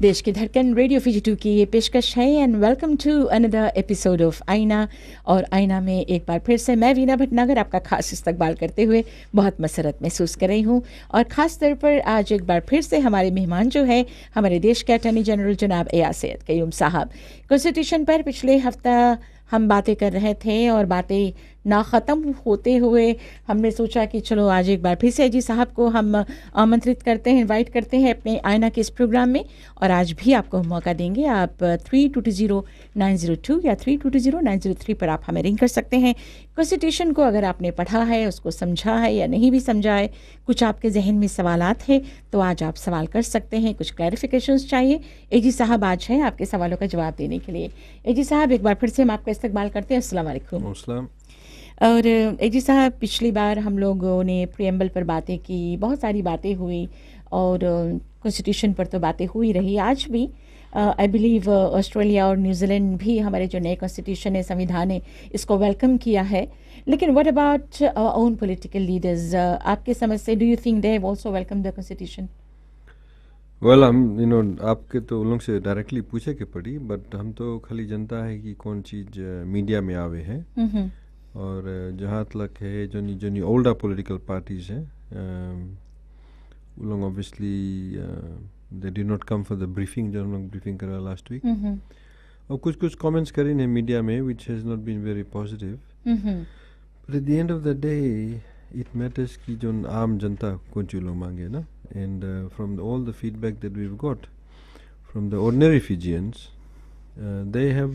देश की धड़कन रेडियो FIJI 2 की ये पेशकश है and welcome to another episode of Aaina. और आईना में एक बार फिर से मैं वीना भटनागर आपका खास इस्तकबाल करते हुए बहुत मसरत महसूस कर रही हूँ। और ख़ास तौर पर आज एक बार फिर से हमारे मेहमान जो है हमारे देश के अटॉर्नी जनरल जनाब एयाज सैयद क़य्यूम साहब। कॉन्स्टिट्यूशन पर पिछले हफ्ता हम बातें कर रहे थे और बातें ना ख़त्म होते हुए हमने सोचा कि चलो आज एक बार फिर से एजी साहब को हम आमंत्रित करते हैं, इनवाइट करते हैं अपने आईना के इस प्रोग्राम में। और आज भी आपको हम मौका देंगे। आप 3220-902 या 3220-903 पर आप हमें रिंग कर सकते हैं। कॉन्स्टिट्यूशन को अगर आपने पढ़ा है, उसको समझा है या नहीं भी समझा है, कुछ आपके जहन में सवालात हैं तो आज आप सवाल कर सकते हैं। कुछ क्लैरिफिकेशंस चाहिए, एजी साहब आज हैं आपके सवालों का जवाब देने के लिए। एजी साहब एक बार फिर से हम आपका इस्तकबाल करते हैं। अस्सलाम वालेकुम। और एजी साहब, पिछली बार हम लोगों ने प्रियम्बल पर बातें की, बहुत सारी बातें हुई और कॉन्स्टिट्यूशन पर तो बातें हुई रही। आज भी आई बिलीव ऑस्ट्रेलिया और न्यूजीलैंड भी हमारे जो नए कॉन्स्टिट्यूशन है, संविधान है, इसको वेलकम किया है। लेकिन what about our own political leaders? आपके समझ से do you think they have also welcome the constitution? Well, हम आपके तो उन लोग से डायरेक्टली पूछे के पड़ी, बट हम तो खाली जनता है कि कौन चीज़ मीडिया में आवे है। और जहाँ तक है जो ओल्डर पॉलिटिकल पार्टीज हैं, वो लोग obviously they did not come for the briefing जो हम लोग ब्रीफिंग करा लास्ट वीक। और कुछ कमेंट्स करे हैं मीडिया में which has not been very positive. But at the end of the day it matters कि जो आम जनता कौन चीज़ लोग मांगे ना। And from all the feedback that we have got from the ordinary physicians, they have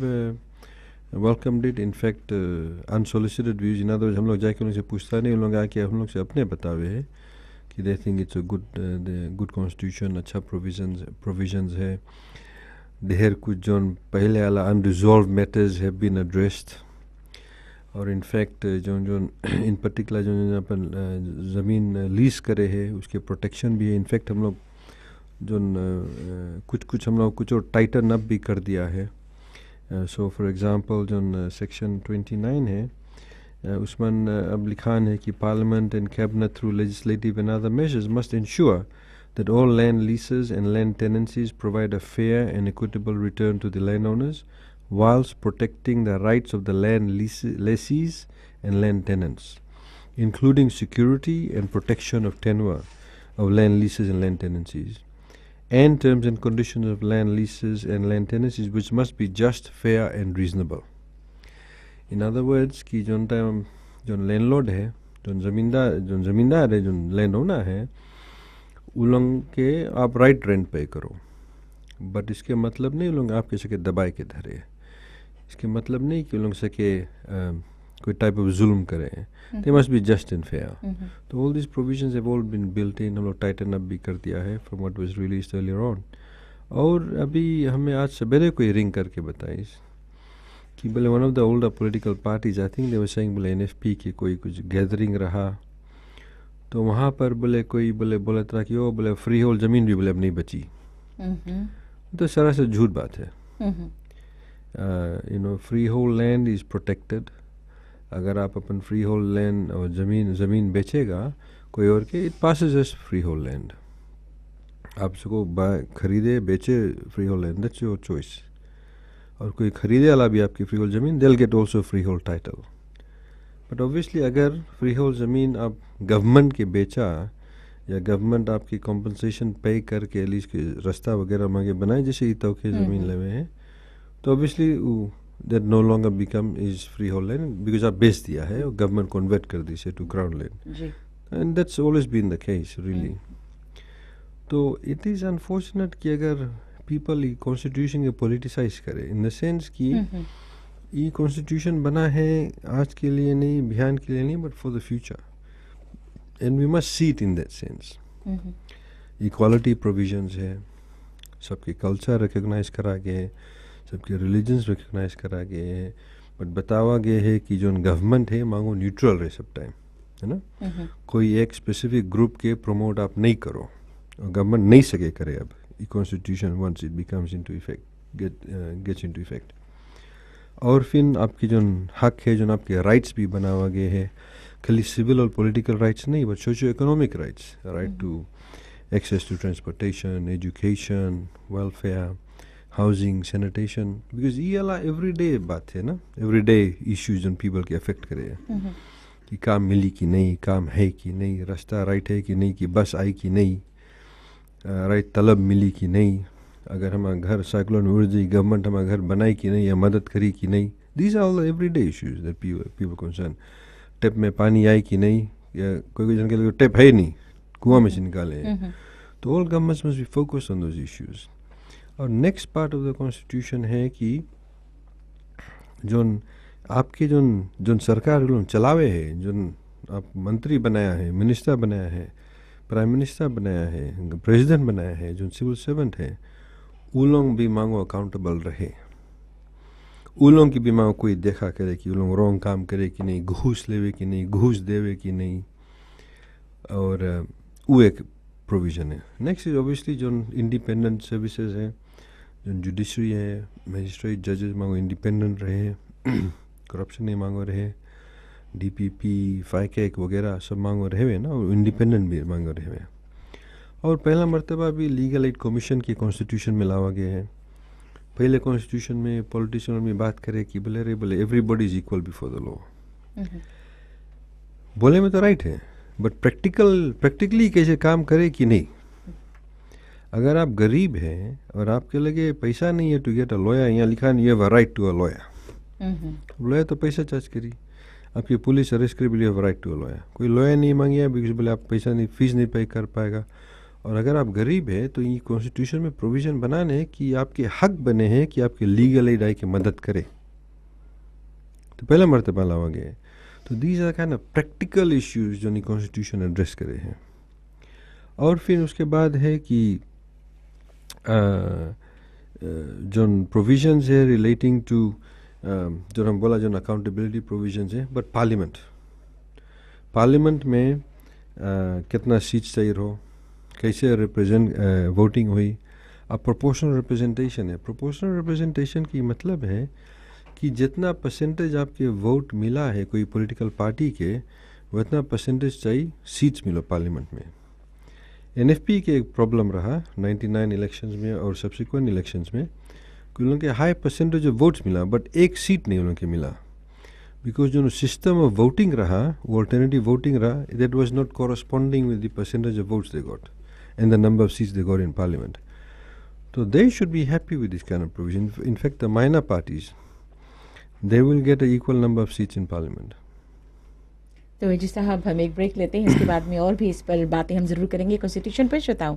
welcomed it. In fact, unsolicited views, in other words, हम लोग जाके उनसे पूछता नहीं, उन लोग आके हम लोग से अपने बतावे है कि they think it's a good constitution, अच्छा provisions है। ढेर कुछ जो पहले वाला unresolved matters have been addressed। और in fact जो in particular जो अपन ज़मीन लीज करे है उसके प्रोटेक्शन भी है। in fact हम लोग जो कुछ हम लोग कुछ और टाइटन अप भी कर दिया है। So for example जो section 29 है, उसमें अब लिखान है कि Parliament and Cabinet through legislative and other measures must ensure that all land leases and land tenancies provide a fair and equitable return to the landowners whilst protecting the rights of the land lessees and land tenants, including security and protection of tenure of land leases and land tenancies, and terms and conditions of land leases and land tenancies which must be just, fair and reasonable. In other words कि जो landlord है, जो ज़मींदार है, जो land owner है, उन लोग के आप राइट रेंट पे करो। बट इसके मतलब नहीं उन लोग आपके सके दबाए के धरे। इसके मतलब नहीं कि उन लोग सके कोई टाइप ऑफ जुल्म करे। They must be just and fair. So all these provisions have all been built in, हम लोग टाइटन अप भी कर दिया है from what was released earlier on. और अभी हमें आज सवेरे कोई रिंग करके बताई कि बोले one of the older political parties, I think they were saying बोले NFP की कोई कुछ गैदरिंग रहा, तो वहाँ पर बोले कोई बोला था कि वो बोले फ्री होल्ड ज़मीन भी बोले अब नहीं बची। तो सरासर झूठ बात है। Free hold land is protected. अगर आप अपन फ्री होल्ड लैंड और ज़मीन बेचेगा कोई और के, it passes as free hold land. आप उसको खरीदे बेचे free hold land, that's your choice. और कोई खरीदे वाला भी आपकी फ्री होल्ड ज़मीन, they will get also free hold title. But obviously अगर फ्री होल्ड ज़मीन आप गवर्नमेंट के बेचा या गवर्नमेंट आपकी कॉम्पनसेशन पे करके एटलीस्ट के रास्ता वगैरह मांगे बनाए जैसे ही तो के ज़मीन लेवे हैं, तो obviously that no longer become is freehold land because आप बेच दिया है और गवर्नमेंट कन्वर्ट कर दी से to ground land. And that's always been the case really. तो इट इज़ अनफॉर्चुनेट कि अगर पीपल ये कॉन्स्टिट्यूशन के पोलिटिसाइज करे, इन द सेंस कि ये कॉन्स्टिट्यूशन बना है आज के लिए नहीं, बिहार के लिए नहीं, but for the future. And we must see it in that sense. Equality provisions है, सबके कल्चर रिकग्नाइज करा गए, सबके रिलीजन्स रिकग्नाइज करा गए हैं, बट बतावा गया है कि जो गवर्नमेंट है मांगो न्यूट्रल रहे सब टाइम, है ना। कोई एक स्पेसिफिक ग्रुप के प्रमोट आप नहीं करो और गवर्नमेंट नहीं सके करे अब ये constitution once it becomes into effect. Gets into effect. और फिर आपकी जो हक है, जो आपके राइट्स भी बनावा गए हैं, खाली सिविल और पॉलिटिकल राइट्स नहीं, but socio economic rights, right to access to transportation, education, welfare, housing, sanitation, because ये वाला एवरीडे बात है ना, एवरीडे इश्यूज जो पीपल के अफेक्ट करे कि काम मिली कि नहीं, काम है कि नहीं, रास्ता राइट है कि नहीं, कि बस आई कि नहीं, राइट तलब मिली कि नहीं, अगर हमारा घर साइक्लोन उड़ जाए गवर्नमेंट हमारा घर बनाई कि नहीं या मदद करी कि नहीं। These are all everyday issues that people concern. Tap में पानी आई कि नहीं, या कोई जन के लिए टेप है नहीं, कुआं में से निकाले हैं, तो all governments must be focus on those issues. और next part of the constitution है कि जोन आपके जोन सरकार लोग चलावे है, जोन आप मंत्री बनाया है, मिनिस्टर बनाया है, प्राइम मिनिस्टर बनाया है, प्रेसिडेंट बनाया है, जो सिविल सर्वेंट है, वो लोग भी मांगो अकाउंटेबल रहे। वो लोग की भी मांगो कोई देखा करे कि वो लोग रॉन्ग काम करे कि नहीं, घूस लेवे कि नहीं, घूस देवे कि नहीं, और वो एक प्रोविज़न है। नेक्स्ट इज ऑब्वियसली जो इंडिपेंडेंट सर्विसेज है, जो जुडिशरी है, मजिस्ट्रेट जजेस मांगो इंडिपेंडेंट रहे, करप्शन नहीं मांगो रहे, डीपीपी, फाइकेक वगैरह सब मांगो रहे ना, और इंडिपेंडेंट भी मांगो रहे। और पहला मर्तबा भी लीगल एड कमीशन के कॉन्स्टिट्यूशन में लावा गया है। पहले कॉन्स्टिट्यूशन में पॉलिटिशियन में बात करे कि बोले everybody is equal before the law. बोले में तो राइट है, बट प्रैक्टिकली कैसे काम करे कि नहीं। अगर आप गरीब हैं और आपके लगे पैसा नहीं है टू गेट अ लॉयर, यहाँ लिखा नहीं है right to a lawyer, lawyer तो पैसा चार्ज करी, आपकी पुलिस अरेस्ट करी, बोलिए राइट टू अ लॉयर। कोई लॉयर नहीं मांगे बिकॉज बोले आप पैसा नहीं, फीस नहीं पे कर पाएगा। और अगर आप गरीब है तो ये कॉन्स्टिट्यूशन में प्रोविज़न बनाने कि आपके हक बने हैं कि आपके लीगल एड आई की मदद करे, तो पहला मर्तबा लावा गया है। तो these are kind of practical issues जो कॉन्स्टिट्यूशन एड्रेस करे हैं। और फिर उसके बाद है कि जो प्रोविजंस है रिलेटिंग टू जो हम बोला जो अकाउंटेबिलिटी प्रोविजंस है, बट पार्लियामेंट में कितना सीट्स चाहिए हो, कैसे रिप्रेजेंट वोटिंग हुई। अब प्रोपोर्शनल रिप्रेजेंटेशन है। प्रोपोर्शनल रिप्रेजेंटेशन की मतलब है कि जितना परसेंटेज आपके वोट मिला है कोई पॉलिटिकल पार्टी के, उतना परसेंटेज चाहिए सीट्स मिलो पार्लियामेंट में। एनएफपी के एक प्रॉब्लम रहा 99 इलेक्शंस में और सब्सिक्वेंट इलेक्शंस में कि उन लोगों के हाई परसेंटेज ऑफ वोट्स मिला, बट एक सीट नहीं उन लोगों के मिला, बिकॉज जो सिस्टम ऑफ वोटिंग रहा वो अल्टरनेटिव वोटिंग रहा, that was not corresponding with the percentage of votes they got and the number of seats they got in parliament. So they should be happy with this kind of provision. In fact, the minor parties, they will get an equal number of seats in parliament. तो जी साहब हम एक break लेते हैं, इसके बाद में और भी इस पर बातें हम जरूर करेंगे कॉन्स्टिट्यूशन पर। श्रोताओं,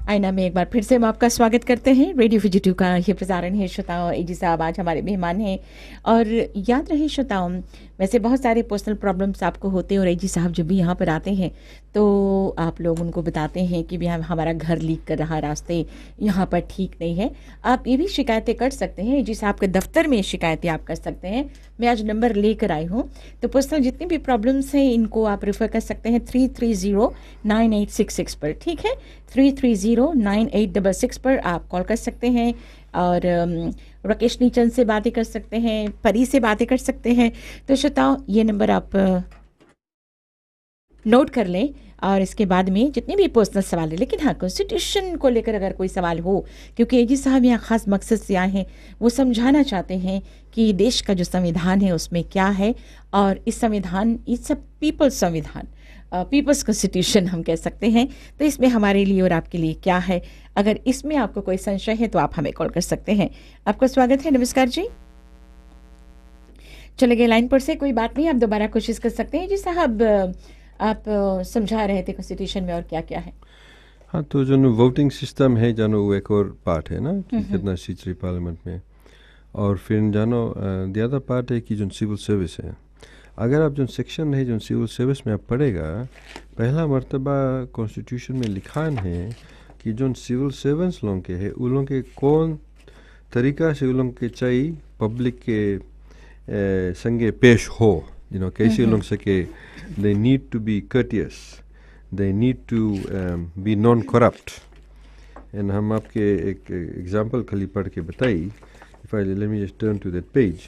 आईना में एक बार फिर से हम आपका स्वागत करते हैं। रेडियो फिजिटिव का ये प्रसारण है। श्रोताओं, एजी साहब आज हमारे मेहमान हैं। और याद रहे श्रोताओं, वैसे बहुत सारे पर्सनल प्रॉब्लम्स आपको होते हैं और एजी साहब जब भी यहाँ पर आते हैं तो आप लोग उनको बताते हैं कि भैया हमारा घर लीक कर रहा, रास्ते यहाँ पर ठीक नहीं है। आप ये भी शिकायतें कर सकते हैं, एजी साहब के दफ्तर में शिकायतें आप कर सकते हैं। मैं आज नंबर लेकर आई हूँ, तो पर्सनल जितनी भी प्रॉब्लम्स हैं इनको आप रेफर कर सकते हैं 330-9866 पर। ठीक है, 330-9866 पर आप कॉल कर सकते हैं और राकेश नीचन से बातें कर सकते हैं, परी से बातें कर सकते हैं। तो श्रोताओं, ये नंबर आप नोट कर लें और इसके बाद में जितने भी पर्सनल सवाल है, लेकिन हाँ कॉन्स्टिट्यूशन को लेकर अगर कोई सवाल हो, क्योंकि एजी साहब यहाँ ख़ास मकसद से आए हैं, वो समझाना चाहते हैं कि देश का जो संविधान है उसमें क्या है। और इस संविधान, इट्स अ पीपल्स संविधान, पीपल्स कॉन्स्टिट्यूशन हम कह सकते हैं। तो इसमें हमारे लिए और आपके लिए क्या है, अगर इसमें आपको कोई संशय है तो आप हमें कॉल कर सकते हैं। आपका स्वागत है। नमस्कार जी, चले गए लाइन पर से, कोई बात नहीं, आप दोबारा कोशिश कर सकते हैं। जी साहब, आप समझा रहे थे कॉन्स्टिट्यूशन में और क्या क्या है। हाँ, तो जो वोटिंग सिस्टम है जानो वो एक और पार्ट है ना कि कितना सीट्स पार्लियामेंट में। और फिर जानो द अदर पार्ट है कि जो सिविल सर्विस है। अगर आप जो सेक्शन है जो सिविल सर्विस में आप पढ़ेगा, पहला मर्तबा कॉन्स्टिट्यूशन में लिखान है कि जो सिविल सर्वेंट्स लोग के है उन लोग के कौन तरीका से उन लोग के चाहिए पब्लिक के संगे पेश हो, कैसे लोग सके, they need to be courteous, they need to be non corrupt. And हम आपके एक एग्जांपल खाली पढ़ के बताई, if I let me just turn to that page.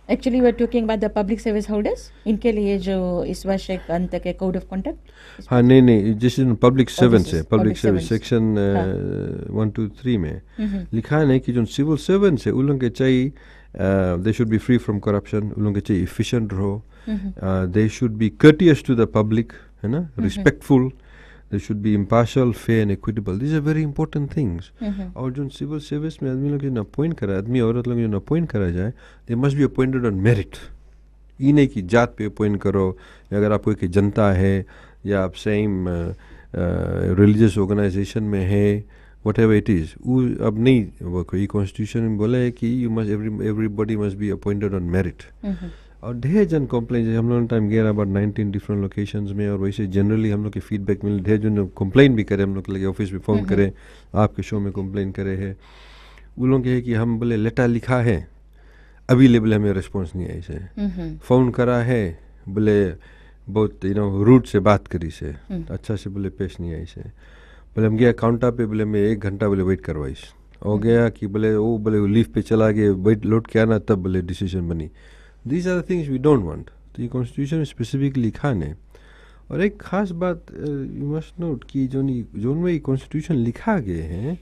Actually we are talking about the public service holders, इनके लिए जो इस वर्ष एक अंत के कोड ऑफ कंडक्ट। हाँ नहीं, जिस पब्लिक सर्वेंट्स है, पब्लिक सर्विस सेक्शन 123 में लिखा है कि जो सिविल सर्वेंट्स है उन लोगों के चाहिए they should be free from corruption, उन लोगों के चाहिए इफिशिएंट रहो, they should be courteous to the public, है ना, respectful, they should be impartial, fair and equitable. This are very important things. और जो सिविल सर्विस में आदमी लोग जो अपॉइंट करा, आदमी औरत लोग जो अपॉइंट करा जाए, they must be appointed on merit. ये नहीं कि जात पे अपॉइंट करो, या अगर आपको एक जनता है या आप सेम रिलीजियस ऑर्गेनाइजेशन में है, वट एवर इट इज़, वो अब नहीं, वो कोई कॉन्स्टिट्यूशन में बोला है कि you must everybody must be appointed on merit. और ढेर जन कंप्लेन, हम लोग टाइम गया अबाउट 19 डिफरेंट लोकेशंस में, और वैसे जनरली हम लोग के फीडबैक मिले, ढेर जन कंप्लेन भी करे, हम लोग के लगे ऑफिस में फ़ोन करे, आपके शो में कंप्लेन करे है, वो लोग है कि हम बोले लेटर लिखा है, अभी लेवल हमें रिस्पॉन्स नहीं आई से, फ़ोन करा है, बोले बहुत रूट से बात करी से, अच्छा से बोले पेश नहीं आई से, बोले हम गया काउंटर पे, बोले मैं 1 घंटा बोले वेट करवाइस, हो गया कि बोले वो लीव पे चला गया, वेट लौट के आना, तब बोले डिसीजन बनी। These are the things we don't want. तो ये कॉन्स्टिट्यूशन में स्पेसिफिकली लिखा है। और एक खास बात यू मस्ट नोट कि जो में कॉन्स्टिट्यूशन लिखा गए हैं,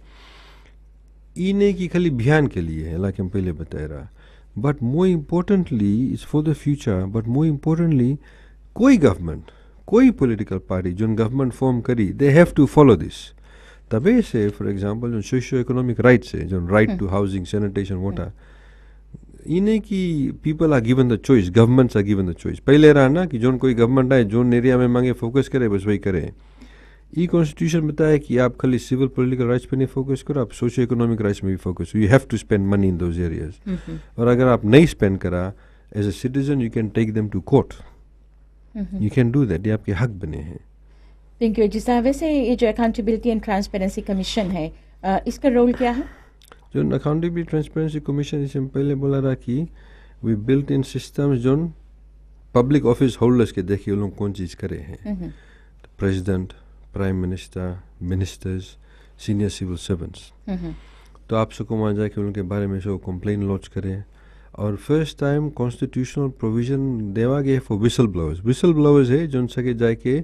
ये नहीं कि खाली अभियान के लिए है, लाइक हम पहले बताया रहा, but more importantly is for the future. But more importantly कोई गवर्नमेंट, कोई पॉलिटिकल पार्टी जो गवर्नमेंट फॉर्म करी, they have to follow this. तबे से फॉर एग्जांपल जो सोशियो इकोनॉमिक राइट्स है, जो right to housing, sanitation, water, ये नहीं कि people are given the choice, governments are given the choice. पहले रहा ना कि जोन कोई गवर्नमेंट आए, जोन एरिया में मांगे फोकस करे, बस वही करे। ये कॉन्स्टिट्यूशन बताया कि आप खाली सिविल पॉलिटिकल राइट्स पे नहीं फोकस करो, आप सोशियो इकोनॉमिक राइट्स में भी focus, you have to spend money in those areas. और अगर आप नहीं स्पेंड करा as a citizen, you can take them to court, you can do that, ये आपके हक बने हैं। थैंक यू जी साहब। वैसे ये जो अकाउंटेबिलिटी एंड ट्रांसपेरेंसी कमीशन है, इसका रोल क्या है? जो अकाउंटेबिलिटी ट्रांसपेरेंसी कमीशन, जैसे पहले बोला रहा कि वी बिल्ट इन सिस्टम्स जो पब्लिक ऑफिस होल्डर्स के देखिए वो लोग कौन चीज़ करे हैं, president, prime minister, ministers, senior civil servants. तो आप सबको वहाँ जाके उनके बारे में सब कंप्लेन लॉन्च करें। और फर्स्ट टाइम कॉन्स्टिट्यूशनल प्रोविजन देवा गया for whistle blowers. Whistle blowers है जो सके जाके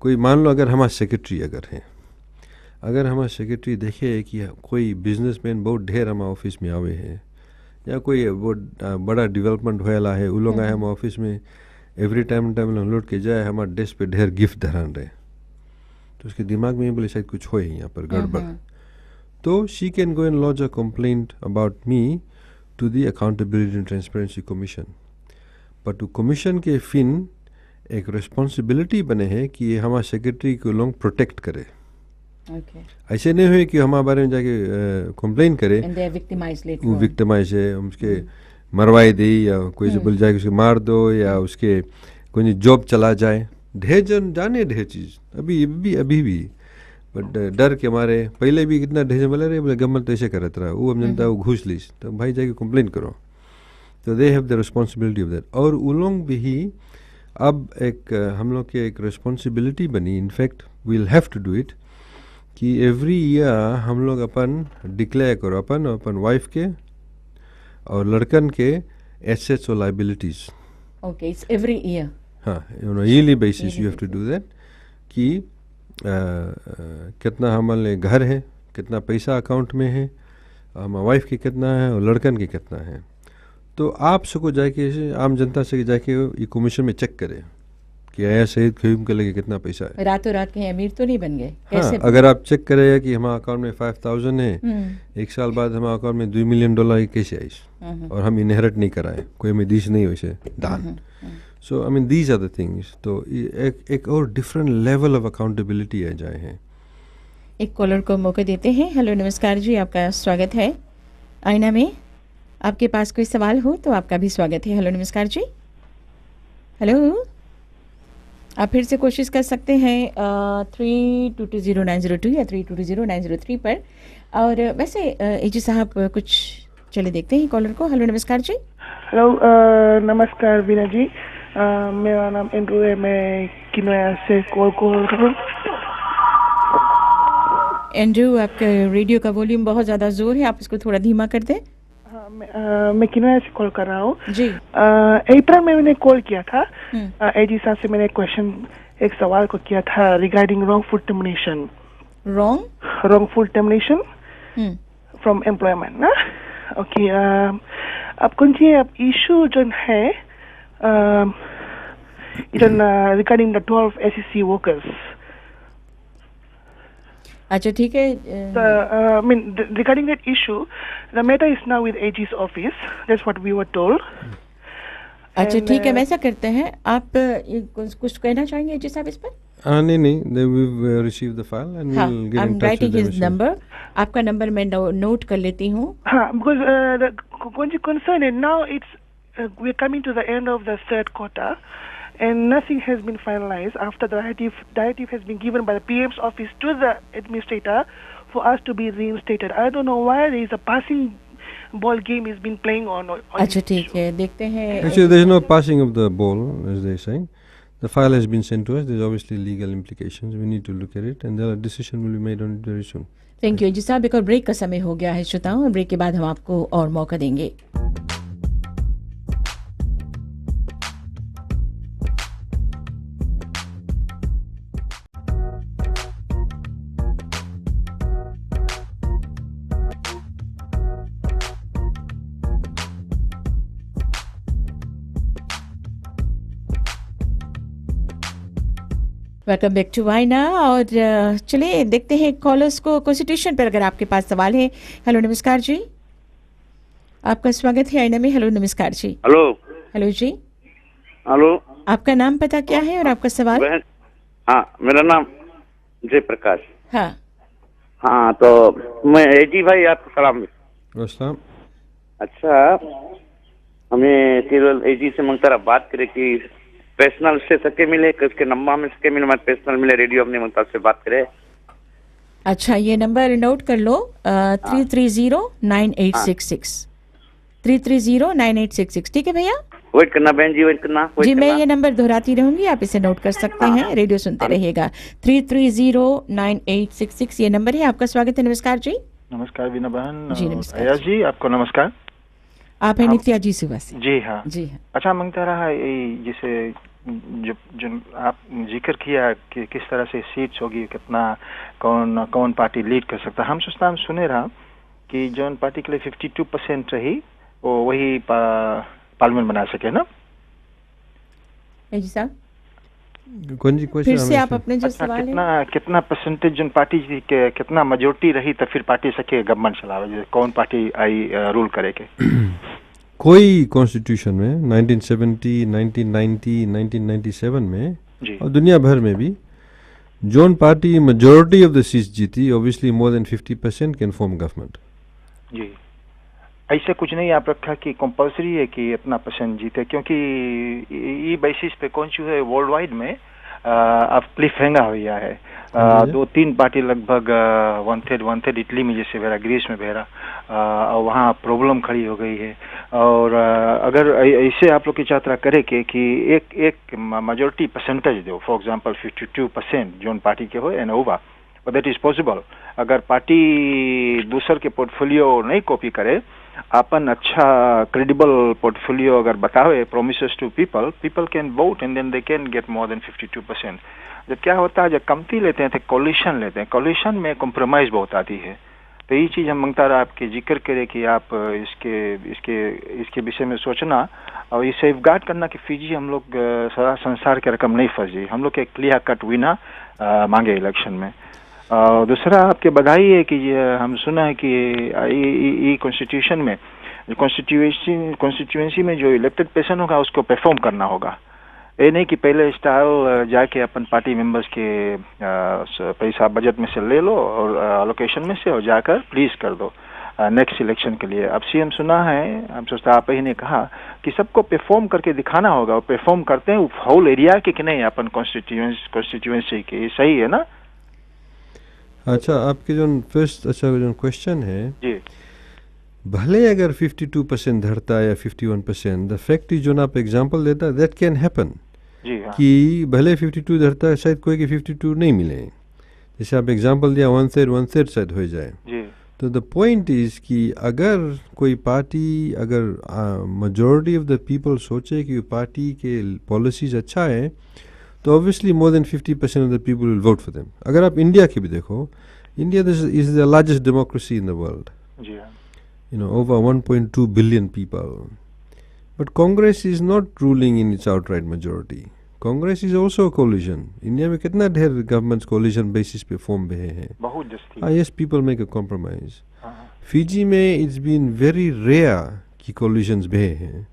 कोई मान लो अगर हमारा सेक्रेटरी अगर हमारा सेक्रेटरी देखे कि कोई बिजनेसमैन बहुत ढेर हमारे ऑफिस में आवे है, या कोई बहुत बड़ा डेवलपमेंट होएला है, वो लोग आए हमारे ऑफिस में, एवरी टाइम लौट के जाए हमारे डेस्क पे ढेर गिफ्ट धरान रहे, तो उसके दिमाग में बोले शायद कुछ हो यहाँ पर गड़बड़, तो she can go and launch a complaint about me to the accountability and transparency commission. पर टू कमीशन के फिन एक रिस्पॉन्सिबिलिटी बने हैं कि हमारे सेक्रेटरी को लोग प्रोटेक्ट करे। ऐसे नहीं हुए कि हमारे बारे में जाके कंप्लेन करे, वो विक्टिमाइज है, उसके मरवाई दे, या कोई से बोल जाए उसके मार दो, या उसके कोई जॉब चला जाए। ढेर जन जाने ढेर चीज़ अभी भी बट डर के मारे पहले भी कितना ढेर बोले रहे, बोले गवर्नमेंट ऐसे करता रहा, वो हम जनता वो घूस ली, तो भाई जाके कंप्लेन करो। तो they have the responsibility of that. और उन लोग भी अब एक हम लोग की एक रिस्पॉन्सिबिलिटी बनी, in fact we'll have to do it, कि एवरी ईयर हम लोग अपन डिक्लेयर करो अपन वाइफ के और लड़कन के एसेट्स और liabilities. Okay, it's every year. हाँ, yearly basis you have to do that, कि कितना हमारे घर है, कितना पैसा अकाउंट में है, हमारे वाइफ के कितना है और लड़कन के कितना है। तो आप सबको जाके आम जनता से जाके ये कमीशन में चेक करें कि आया शहीद खयूम के लगे कितना पैसा है। रातों रात कहीं अमीर तो नहीं बन गए? हाँ, अगर आप चेक करें कि हमारे अकाउंट में 5000 है, एक साल बाद हमारे अकाउंट में $2 मिलियन कैसे आई, और हम इनहेरिट नहीं कराए, कोई हमें दीस नहीं वैसे दान। So I mean these are the things. तो एक और डिफरेंट लेवल ऑफ अकाउंटेबिलिटी आ जाए हैं। एक कॉलर को मौका देते हैं। हेलो नमस्कार जी, आपका स्वागत है आईना में। आपके पास कोई सवाल हो तो आपका भी स्वागत है। हेलो नमस्कार जी। हेलो, आप फिर से कोशिश कर सकते हैं 3220-902 या 3220-903 पर। और वैसे एजी साहब कुछ चले देखते हैं कॉलर को। हेलो नमस्कार जी। हेलो नमस्कार वीना जी, मेरा नाम एंड्रू है, मैं किनोया से कॉल कर रहा हूँ। एंड्रू, आपका रेडियो का वॉल्यूम बहुत ज़्यादा ज़ोर है, आप इसको थोड़ा धीमा कर दें। हाँ, मैं किनोया से कॉल कर रहा हूँ जी। अप्रैल में मैंने कॉल किया था एजी साहब से। मैंने एक सवाल को किया था regarding wrongful termination. Wrongful termination from employment ना। ओके, अब कौन सी अब इशू जो है रिगार्डिंग द 12 SEC वर्कर्स। अच्छा ठीक है। I mean, regarding that issue, the matter is now with AG's office. That's what we were told. अच्छा ठीक है, वैसा करते हैं। आप कुछ कहना चाहेंगे एजी साहब इस पर? नहीं, we've received the file and we'll get in touch with them. his number. आपका नंबर मैं नोट कर लेती हूँ। हाँ, because the concern is now we're coming to the end of the third quarter and nothing has been finalized after the directive has been given by the PM's office to the administrator for us to be reinstated. I don't know why there is a passing ball game is been playing on अच्छा ठीक है, देखते हैं। Actually, there is no passing of the ball, as they say. The file has been sent to us. There's obviously legal implications. We need to look at it, and the decision will be made on it very soon. Thank you जी साहब। एक और break का समय हो गया है श्रोताओं, और ब्रेक के बाद हम आपको और मौका देंगे। वेलकम बैक टू वाइना। और चलिए देखते हैं कॉलर्स को कॉन्स्टिट्यूशन पर अगर आपके पास सवाल है। हेलो नमस्कार जी, आपका स्वागत है आईना में। हेलो नमस्कार जी। हेलो जी। हेलो, आपका नाम पता क्या है और आपका सवाल? हाँ, मेरा नाम जयप्रकाश। हाँ, तो मैं एजी भाई आपको सलाम। अच्छा, हमें केवल एजी से मंगता बात करे कि पर्सनल से सके मिले, उसके नंबर में सके मिले, मत पर्सनल मिले, रेडियो अपने मंगता से बात करे। अच्छा, ये नंबर नोट कर लो 330-9866 330-9866। ठीक है भैया, वेट करना बहन जी, वेट करना जी। मैं ये नंबर दोहराती रहूंगी, आप इसे नोट कर सकते हैं, रेडियो सुनते रहिएगा। 330-9866 ये नंबर है। आपका स्वागत है। नमस्कार जी। नमस्कार वीना बहन जी। नमस्कार जी, आपको नमस्कार। आप है नित्या जी सुबह से? जी हाँ, जी हाँ। अच्छा, मंगता रहा जैसे जो आप जिक्र किया कि किस तरह से सीट्स होगी, कितना कौन पार्टी लीड कर सकता। हम सुने रहा कि जो पार्टी के लिए 52% रही वो वही पार्लियामेंट बना सके ना जी साहब। कौन जी फिर से आप अपने जो सवाल कितना परसेंटेज जो पार्टी के कितना मेजोरिटी रही तो फिर पार्टी सके गवर्नमेंट चलावे, कौन पार्टी आई रूल करे के? कोई कॉन्स्टिट्यूशन में 1970, 1990, 1997 में और दुनिया भर में भी जोन party majority of the seats जीती, obviously more than 50% can form government. जी, ऐसे कुछ नहीं आप रखा कि कंपलसरी है कि इतना परसेंट जीते, क्योंकि ये बेसिस पे कौन सी है वर्ल्ड वाइड में अब क्लिफ हैंगा हुआ है। 2-3 पार्टी लगभग वन थर्ड इटली में जैसे भेरा, ग्रीस में भेरा, और वहाँ प्रॉब्लम खड़ी हो गई है। और अगर ऐसे आप लोग की यात्रा करे कि एक मेजोरिटी परसेंटेज दो, फॉर एग्जांपल 52% जोन पार्टी के हो and over, but that is possible. अगर पार्टी दूसर के पोर्टफोलियो नहीं कॉपी करे, अपन अच्छा क्रेडिबल पोर्टफोलियो अगर बतावे, promises to people can vote and then they can get more than 52%। जब क्या होता है, जब कमती लेते हैं तो कोलिशन लेते हैं, कोलिशन में कॉम्प्रोमाइज बहुत आती है। तो ये चीज़ हम मंगता रहा आपके जिक्र करे कि आप इसके विषय में सोचना और ये सेफगार्ड करना कि फिजी हम लोग सारा संसार के रकम नहीं फंस जाए, हम लोग एक क्लियर कट विना मांगे इलेक्शन में। दूसरा आपके बधाई है कि हम सुना है कि ये कॉन्स्टिट्यूशन में कॉन्स्टिट्यूएंसी में जो इलेक्टेड पर्सन होगा उसको परफॉर्म करना होगा। ये नहीं कि पहले स्टाइल जाके अपन पार्टी मेंबर्स के पैसा बजट में से ले लो और एलोकेशन में से और जाकर प्लीज कर दो। नेक्स्ट इलेक्शन के लिए। अब सीएम सुना है, हम सोचता आप ही ने कहा कि सबको परफॉर्म करके दिखाना होगा, और परफॉर्म करते हैं होल एरिया के कि नहीं अपन कॉन्स्टिट्यूएंसी के, सही है ना? अच्छा, आपके जो फर्स्ट जो क्वेश्चन है जी, भले अगर 52% धरता है या 51%, द फैक्ट इज जो आप एग्जांपल देता है दैट कैन हैपन जी हाँ, कि भले 52 धरता है, शायद कोई के 52 नहीं मिले, जैसे आप एग्जांपल दिया 1/3 शायद हो जाए। जी तो द पॉइंट इज कि अगर कोई पार्टी, अगर मेजॉरिटी ऑफ द पीपल सोचे कि पार्टी के पॉलिसीज अच्छा है, तो obviously more than 50% of the people will vote for them. अगर आप इंडिया की भी देखो, India is the largest democracy in the world, जी हाँ, over 1.2 billion people. But Congress is not ruling in its outright majority. Congress is also a coalition. India में कितना ढेर governments coalition basis पे form हुए हैं। बहुत जस्ती। Yes, people make a compromise. हाँ, Fiji में it's been very rare कि coalitions बहे हैं।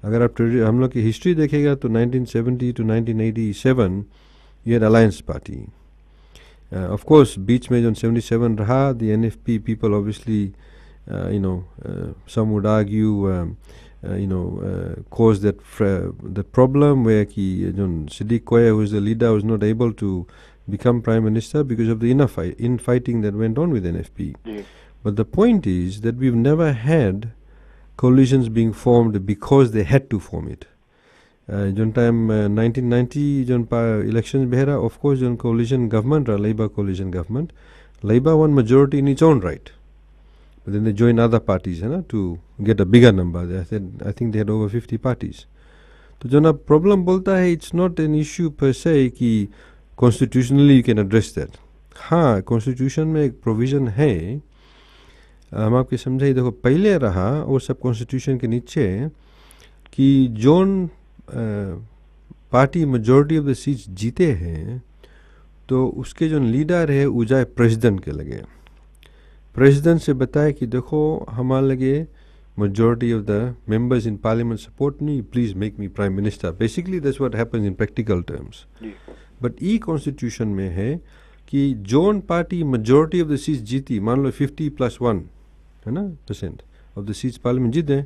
अगर आप हम लोग की history देखेगा तो 1970 to 1987 you had alliance party. Of course बीच में जो 77 रहा, the NFP people obviously some would argue caused that problem where Siddiq Koya, who is the leader, was not able to become prime minister because of the infighting that went on with NFP. Ji, But the point is that we've never had coalitions being formed because they had to form it. John time 1990 John elections behera, of course John coalition government or Labour coalition government, Labour won majority in its own right. But then they joined other parties to get a bigger number. I think they had over 50 parties. तो जो ना problem बोलता है, it's not an issue per se कि constitutionally you can address that. हाँ, constitution में एक provision है, हम आपके समझाइए। देखो पहले रहा और सब constitution के नीचे कि zone party majority of the seats जीते हैं तो उसके जो लीडर है वो जाए प्रेसिडेंट के लगे, प्रेसिडेंट से बताए कि देखो हमारे लगे majority of the members in parliament support me, please make me prime minister. Basically that's what happens in practical terms. But E constitution में है कि zone party majority of the seats जीती, मान लो 50+1 है ना % of the seats parliament जीते,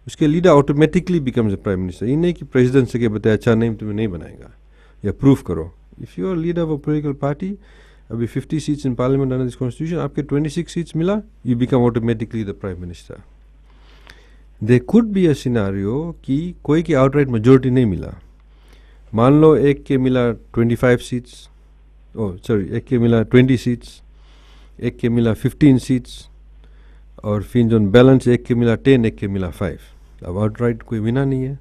उसके leader automatically becomes a prime minister। ये नहीं कि प्रेसिडेंट से के बताया अच्छा नहीं तुम्हें नहीं बनाएगा या प्रूफ करो। If you are leader of a political party, अभी 50 seats in parliament under this constitution, आपके 26 seats मिला, you become automatically the prime minister. There could be a scenario कि कोई की outright majority नहीं मिला, मान लो एक के मिला 25 seats, एक के मिला 20 seats, एक के मिला 15 seats, और फिर जो बैलेंस एक के मिला 10, एक के मिला 5। अब outright कोई विना नहीं है।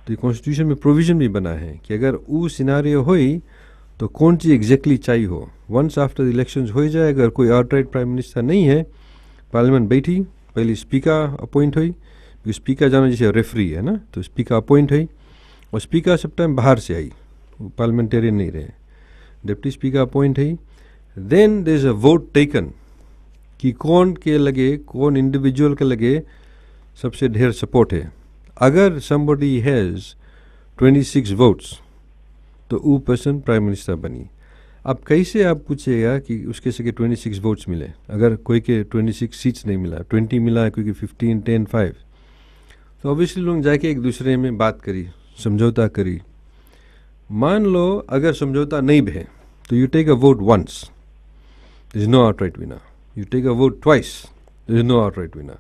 तो कॉन्स्टिट्यूशन में प्रोविजन भी बना है कि अगर वो सिनारियो होई तो कौन चीज़ एग्जैक्टली चाहिए हो। वंस आफ्टर द इलेक्शंस हो जाए, अगर कोई आउटराइट प्राइम मिनिस्टर नहीं है, पार्लियामेंट बैठी, पहले स्पीकर अपॉइंट हुई, क्योंकि स्पीकर जाना जैसे रेफरी है ना, तो स्पीकर अपॉइंट हुई और स्पीकर सब टाइम बाहर से आई, वो पार्लियामेंटेरियन नहीं रहे, डिप्टी स्पीकर अपॉइंट हुई। Then there is a vote taken कि कौन के लगे, कौन इंडिविजुअल के लगे सबसे ढेर सपोर्ट है। अगर somebody has 26 votes तो वो पर्सन प्राइम मिनिस्टर बनी। अब कैसे आप पूछेगा कि उसके से 26 वोट्स मिले, अगर कोई के 26 सीट्स नहीं मिला, 20 मिला, कोई के 15, 10, 5, तो ऑब्वियसली लोग जाके एक दूसरे में बात करी, समझौता करी। मान लो अगर समझौता नहीं भे तो you take a vote once, there is no outright winner, you take a vote twice, there is no outright winner.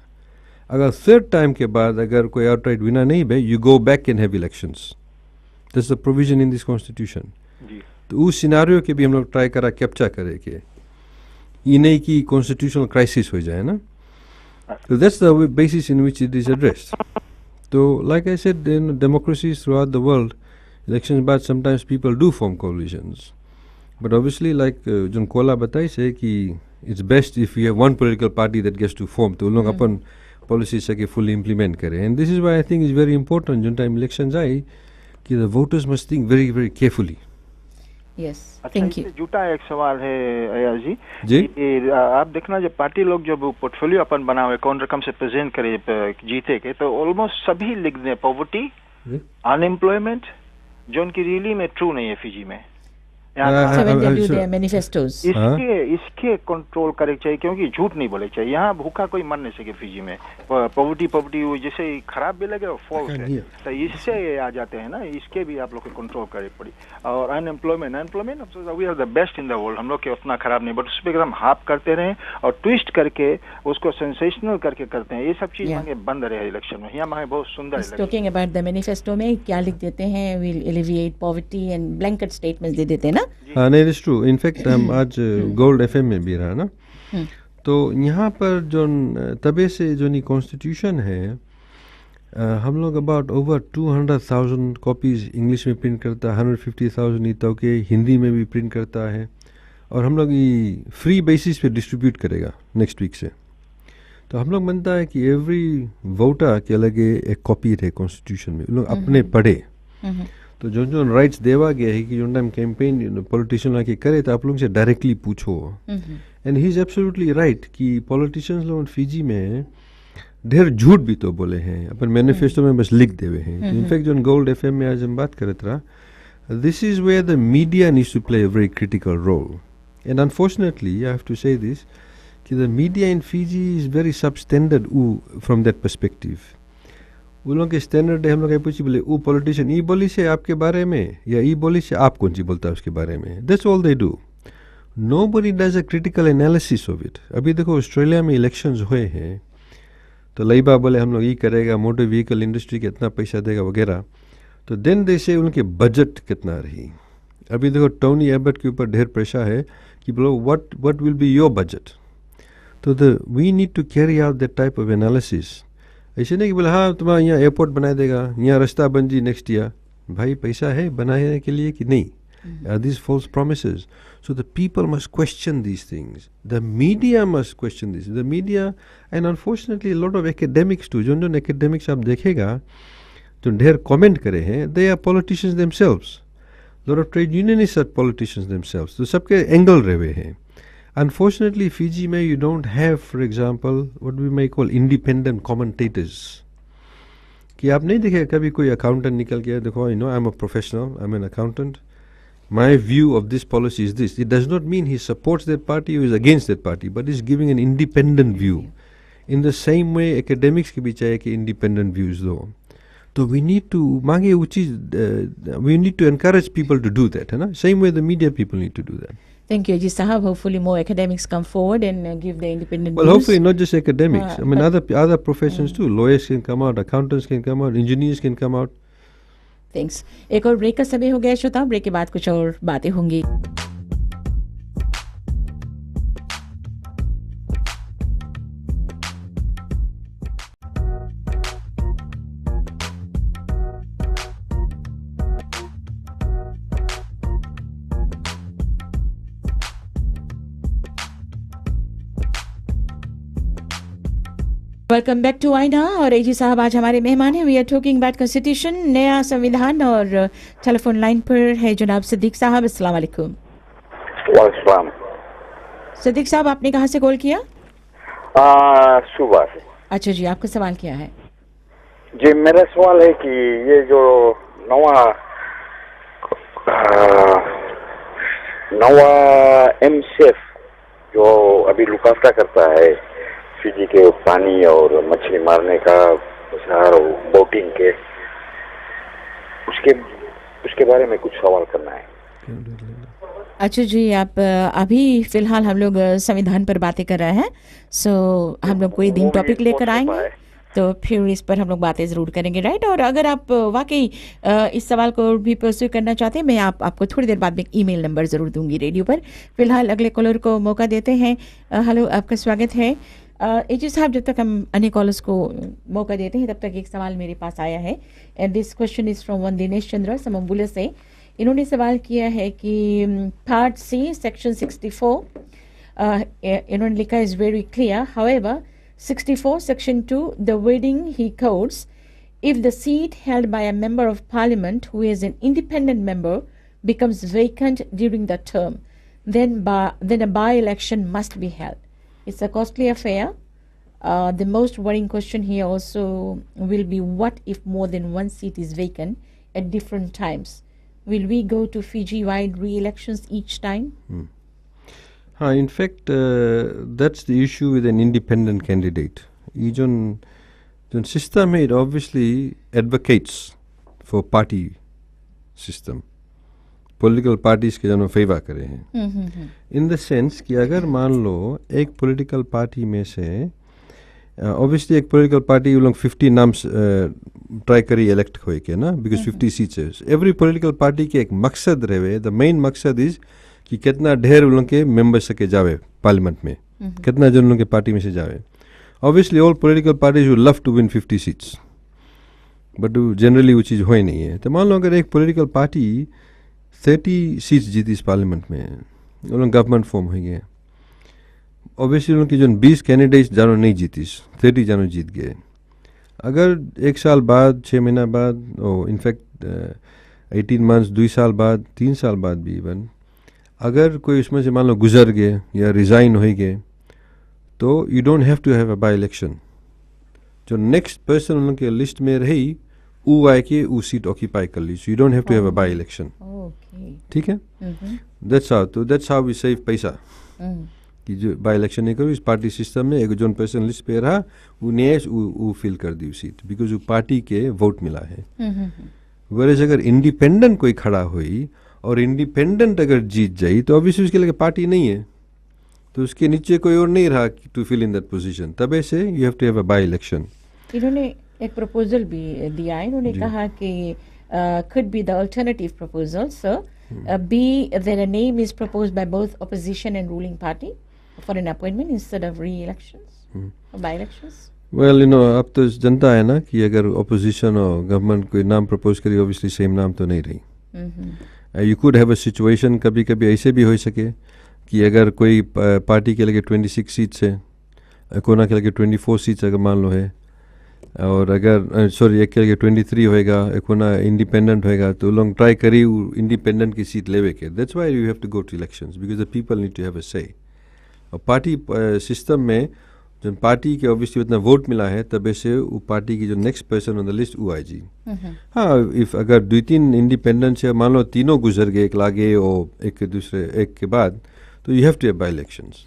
अगर थर्ड टाइम के बाद अगर कोई आउटराइट विनर नहीं भे, you go back and have elections. That's the provision in this constitution. तो उस scenario के भी हम लोग ट्राई करा कैप्चर करे कि ये नहीं कि कॉन्स्टिट्यूशनल क्राइसिस हो जाए ना। तो that's the basis in which it is addressed. तो like I said, in democracies throughout the world, elections बाद sometimes people do form coalitions, but obviously like जो कोला बताई से कि it's best if you have one political party that gets to form, तो उन लोग अपन पॉलिसी से फुली इम्प्लीमेंट करें। And this is why I think is very important जो टाइम इलेक्शंस आई कि the voters must think very very carefully. Yes, thank you. जुटा एक सवाल है अयाज जी, जी? आप देखना जब पार्टी लोग जब पोर्टफोलियो अपन बनावे कौन रकम से प्रेजेंट करे जीते के, तो ऑलमोस्ट सभी लिख दे पॉवर्टी, अनएम्प्लॉयमेंट, जो उनकी रियली में ट्रू नहीं है फिजी में। So when they do sure. their manifestos. इसके कंट्रोल करे चाहिए, क्योंकि झूठ नहीं बोले चाहिए। यहाँ भूखा कोई मर नहीं सके फिजी में। पॉवर्टी जैसे खराब भी लगे फॉल्स है, तो इससे आ जाते हैं ना, इसके भी आप लोग को कंट्रोल करे पड़ी। और unemployment we are the best in the world, हम लोग के उतना खराब नहीं, बट उस पर हम हाफ करते रहे और ट्विस्ट करके उसको सेंसेशनल करके करते हैं। ये सब चीज मांगे बंद रहे इलेक्शन में। यहाँ मांगे बहुत सुंदर टॉकिंग अबाउट द मैनिफेस्टो में क्या लिख देते हैं, will alleviate poverty and blanket statements दे देते हैं ना। हाँ नहीं, इट्स ट्रू। इनफैक्ट हम आज गोल्ड एफएम में भी रहा ना, तो यहाँ पर जो तबे से जो नहीं कॉन्स्टिट्यूशन है, हम लोग अबाउट ओवर 200,000 कॉपीज़ इंग्लिश में प्रिंट करता है, 150,000 नहीं तो के हिंदी में भी प्रिंट करता है, और हम लोग ये फ्री बेसिस पे डिस्ट्रीब्यूट करेगा नेक्स्ट वीक से। तो हम लोग बनता है कि एवरी वोटर के लगे एक कॉपी रहे कॉन्स्टिट्यूशन में, लोग अपने पढ़े। तो जो जो राइट्स देवा गया है कि जो टाइम कैंपेन पॉलिटिशियन आके करे तो आप लोगों से डायरेक्टली पूछो। And he is absolutely right कि पॉलिटिशियंस लोग फिजी में ढेर झूठ भी तो बोले हैं, अपन मैनिफेस्टो में बस लिख देवे हैं। इनफैक्ट जो गोल्ड एफएम में आज हम बात करते रहा, this is where the media needs to play a very critical role. And unfortunately I have to say this कि the media in Fiji is very substandard from that perspective. उन लोगों के स्टैंडर्ड है, हम लोग पूछी बोले वो पॉलिटिशियन ई बोली से आपके बारे में, या ई बोली से आप कौन सी बोलता है उसके बारे में। That's all they do, nobody does a critical analysis of it. अभी देखो ऑस्ट्रेलिया में इलेक्शंस हुए हैं, तो लेबा बोले हम लोग ये करेगा, मोटर व्हीकल इंडस्ट्री के इतना पैसा देगा वगैरह, तो देन दे से उनके बजट कितना रही। अभी देखो टोनी एबट के ऊपर ढेर प्रेशर है कि बोलो what will be your budget. तो we need to carry out that type of analysis. ऐसे नहीं कि बोले हाँ तुम्हारा यहाँ एयरपोर्ट बना देगा, यहाँ रास्ता बन जी नेक्स्ट ईयर। भाई पैसा है बनाने के लिए कि नहीं? Are these false promises? So the people must question these things. The media must question this. The media, and unfortunately a lot of academics too, जो academics आप देखेगा जो ढेर comment करे हैं, they are politicians themselves. A lot of trade unionists are politicians themselves. तो सबके angle रहे हुए हैं। Unfortunately, Fiji में you don't have, for example, what we may call independent commentators. कि आप नहीं देखे कभी कोई accountant निकल के देखो, you know, I'm a professional, I'm an accountant. My view of this policy is this. It does not mean he supports that party or is against that party, but he's giving an independent view. In the same way, academics के भी चाहिए कि independent views दो. तो we need to मांगे वो चीज, we need to encourage people to do that, है ना? Same way the media people need to do that. Thank you, Ji Sahab. Hopefully more academics come forward and give the independent Well, views. hopefully not just academics. I mean other professions too. Lawyers can come out, accountants can come out, engineers can come out. Thanks. एक और break का समय हो गया श्रोता, break के बाद कुछ और बातें होंगी। वेलकम बैक टू आईना। और एजी साहब आज हमारे मेहमान हैं। We are talking about constitution, नया संविधान, और टेलीफोन लाइन पर है जनाब सिद्दीक साहब। अस्सलाम वालेकुम। वालेकुम। सिद्दीक साहब आपने कहाँ से कॉल किया? सुबह से। अच्छा जी, आपका सवाल क्या है? जी मेरा सवाल है कि ये जो नवा एमसीएफ जो अभी लुक आफ्टर करता है फिजी के पानी और मछली मारने का और बोटिंग के, उसके बारे में कुछ सवाल करना है। अच्छा जी, आप अभी फिलहाल हम लोग संविधान पर बातें कर रहे हैं, सो हम लोग कोई दिन टॉपिक लेकर आएंगे तो फिर इस पर हम लोग बातें ज़रूर करेंगे, राइट? और अगर आप वाकई इस सवाल को भी परस्यू करना चाहते हैं, मैं आपको थोड़ी देर बाद में ईमेल नंबर ज़रूर दूंगी रेडियो पर। फिलहाल अगले कॉलर को मौका देते हैं। हेलो, आपका स्वागत है। एजी साहब, जब तक हम अन्य कॉलर्स को मौका देते हैं तब तक एक सवाल मेरे पास आया है, and this question is from one Dinesh Chandra Samambula से। इन्होंने सवाल किया है कि पार्ट सी सेक्शन 64, इन्होंने लिखा is very clear, however 64 section 2 the wording he quotes, if the seat held by a member of parliament who is an independent member becomes vacant during the term, then a by-election must be held. It's a costly affair. The most worrying question here also will be, what if more than one seat is vacant at different times? Will we go to Fiji-wide re-elections each time? हाँ, in fact, that's the issue with an independent candidate. ये जो system है, it obviously advocates for party system. Political parties के जो favour करे हैं. In the sense कि अगर मान लो एक political party में से obviously एक political party वो लोग 50 नाम्स ट्राई करी elect होए के ना, because 50 seats है. Every political party के एक मकसद रहे, the main मकसद is कि कितना ढेर उन लोग के मेंबर्स के जावे पार्लियामेंट में, कितना जन उन के पार्टी में से जावे. Obviously all political parties would love to win 50 seats, but generally वो चीज़ होई नहीं है. तो मान लो अगर एक political party 30 सीट्स जीती इस पार्लियामेंट में, उन लोग गवर्नमेंट फॉर्म हो गए. ऑब्वियसली उनकी जो 20 कैंडिडेट्स जानो नहीं जीती, 30 जानो जीत गए. अगर 1 साल बाद, 6 महीना बाद, और इनफैक्ट 18 मंथ्स, 2 साल बाद, 3 साल बाद भी इवन अगर कोई उसमें से मान लो गुजर गए या रिज़ाइन हो गए, तो you don't have to have a by election. जो नेक्स्ट पर्सन उनके लिस्ट में रही वो आए कि वो सीट ऑक्यूपाई कर ली. So you don't have to have a by election. ठीक है, दैट्स हाउ वी सेव पैसा. कि जो बाई इलेक्शन नहीं करो इस पार्टी सिस्टम में, एक जोन पर्सन लिस्ट पे रहा वो नेस वो फिल कर दी सीट, बिकॉज वो पार्टी के वोट मिला है. वरस अगर इंडिपेंडेंट कोई खड़ा हुई और इंडिपेंडेंट अगर जीत जाई तो ऑब्वियसली उसके लिए पार्टी नहीं है, तो उसके नीचे कोई और नहीं रहा to fill in that position. तब ऐसे you have to have a by election. इन्होंने एक प्रपोजल भी दिया है. इन्होंने कहा कि could be the alternative proposal, sir. B, that a name is proposed by both opposition and ruling party for an appointment instead of re-elections or by-elections. Well, अब तो जनता है ना कि अगर opposition और government कोई नाम propose करी, obviously same नाम तो नहीं रही. You could have a situation कभी कभी ऐसे भी हो सके कि अगर कोई पार्टी के लगे 26 सीट्स है, कोना के लगे 24 सीट्स अगर मान लो है, और अगर सॉरी एक के लगे 23 होएगा, एक कोना इंडिपेंडेंट होएगा, तो लोग ट्राई करी इंडिपेंडेंट की सीट लेवे के. That's why you have to go to elections, because the people need to have a say. और पार्टी सिस्टम में जो पार्टी के ऑब्वियसली उतना वोट मिला है, तब से वो पार्टी की जो next person on the list वो आई जी. हाँ, इफ अगर 2-3 इंडिपेंडेंट है, मान लो तीनों गुजर गए एक लागे और एक दूसरे एक के बाद, तो you have to have by elections.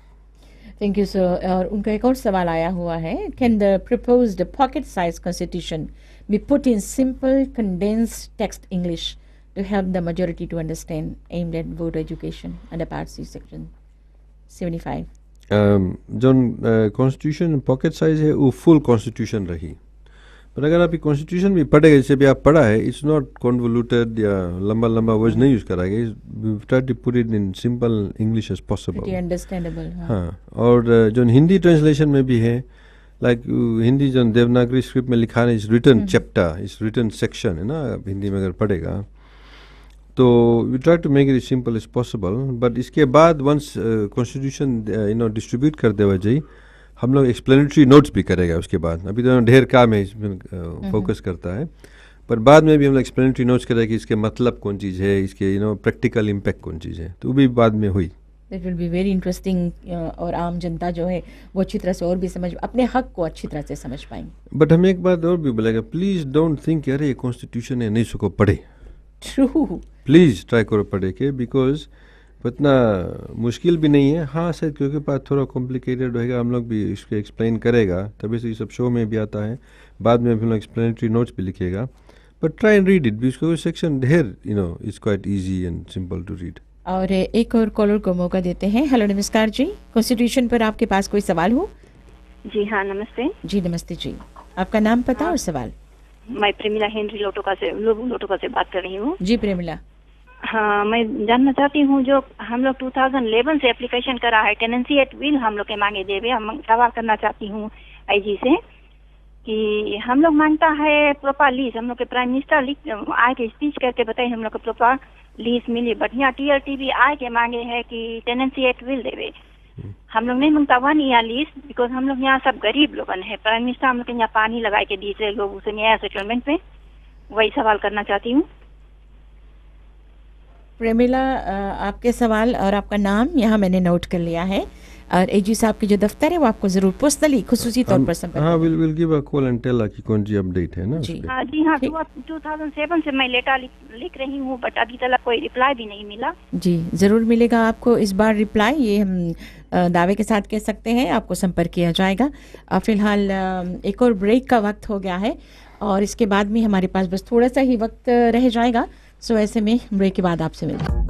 Thank you sir. और उनका एक और सवाल आया हुआ है. Can the proposed pocket size constitution be put in simple condensed text English to help the majority to understand aimed at voter education under part C section 75? जो constitution pocket size है वो फुल कॉन्स्टिट्यूशन रही, पर अगर आप constitution भी पढ़ेगा, जैसे भी आप पढ़ा है, इट्स नॉट कॉन्वोल्यूटेड या लंबा लंबा वर्ड नहीं यूज कराएंगे. Try to put it in simple English as possible, understandable. हाँ, और जो हिंदी ट्रांसलेशन में भी है, लाइक हिंदी जो देवनागरी स्क्रिप्ट में लिखा है, इस रिटन चैप्टर, इस रिटन सेक्शन है ना, हिंदी में अगर पढ़ेगा तो we try to make it simple as possible. But इसके बाद वंस कॉन्स्टिट्यूशन डिस्ट्रीब्यूट कर देवा जाए, हम लोग एक्सप्लेनेटरी नोट्स भी करेगा उसके बाद. अभी तो ढेर काम है इसमें फोकस करता है, पर बाद में भी हम लोग एक्सप्लेनेटरी नोट्स करेगा कि इसके मतलब कौन चीज़ है, इसके प्रैक्टिकल इम्पैक्ट कौन चीज़ है, तो वो भी बाद में हुई. That will be very interesting. और आम जनता जो है वो अच्छी तरह से और भी समझ, अपने हक को अच्छी तरह से समझ पाएंगे. बट हमें एक बात और भी बोलेगा, प्लीज़ डोंट थिंक अरे ये कॉन्स्टिट्यूशन है नहीं सको पढ़े. ट्रू, प्लीज़ ट्राई करो पढ़े के, बिकॉज इतना मुश्किल भी नहीं है. हाँ सर, क्योंकि पास थोड़ा कॉम्प्लिकेटेड होएगा, हम लोग भी इसको एक्सप्लेन करेगा, तभी से ये सब शो में भी आता है. बाद में हम लोग एक्सप्लेनेटरी नोट्स भी लिखेगा, but try and read it, because section ढेर it's quite easy and simple to read. और एक और कॉलर को मौका देते हैं. हेलो, नमस्कार जी. कॉन्स्टिट्यूशन पर आपके पास कोई सवाल हो? जी हाँ, नमस्ते. जी नमस्ते जी. आपका नाम पता और सवाल? मैं प्रेमिला हेनरी लोटोका से बात कर रही हूँ. जी प्रेमिला. हाँ, मैं जानना चाहती हूँ, जो हम लोग 2011 से एप्लीकेशन करा है, टेनेंसी एट विल हम लोग के मांगे देवे. हम सवाल करना चाहती हूँ आईजी से कि हम लोग मांगता है प्रॉपर लीज. हम लोग के प्राइम मिनिस्टर आके स्पीच करके बताए हम लोग को प्रॉपर लीज मिली, बढ़िया TRT भी आके मांगे है कि टेनेंसी एट विल देवे. हम लोग नहीं मांगता 1 ईयर लीज, बिकॉज हम लोग यहाँ सब गरीब लोगन है. प्राइम मिनिस्टर हम लोग के यहाँ पानी लगा के दीजिए लोग उसे नया सेटलमेंट पे. वही सवाल करना चाहती हूँ. प्रेमिला, आपके सवाल और आपका नाम यहाँ मैंने नोट कर लिया है. और एजी साहब के जो दफ्तर है वो आपको जरूर पर्सनली खुसूसी तौर पर संपर्क हाँ, will give a call and tell कि कौन सी अपडेट है ना जी। उस पे। हाँ जी हाँ, ठीक। 2007 से मैं लेटर लिख रही हूँ, बट अभी तक कोई रिप्लाई भी नहीं मिला। जी ज़रूर मिलेगा आपको इस बार रिप्लाई, ये हम दावे के साथ कह सकते हैं, आपको संपर्क किया जाएगा। फिलहाल एक और ब्रेक का वक्त हो गया है और इसके बाद में हमारे पास बस थोड़ा सा ही वक्त रह जाएगा, सो ऐसे में ब्रेक के बाद आपसे मिलते हैं।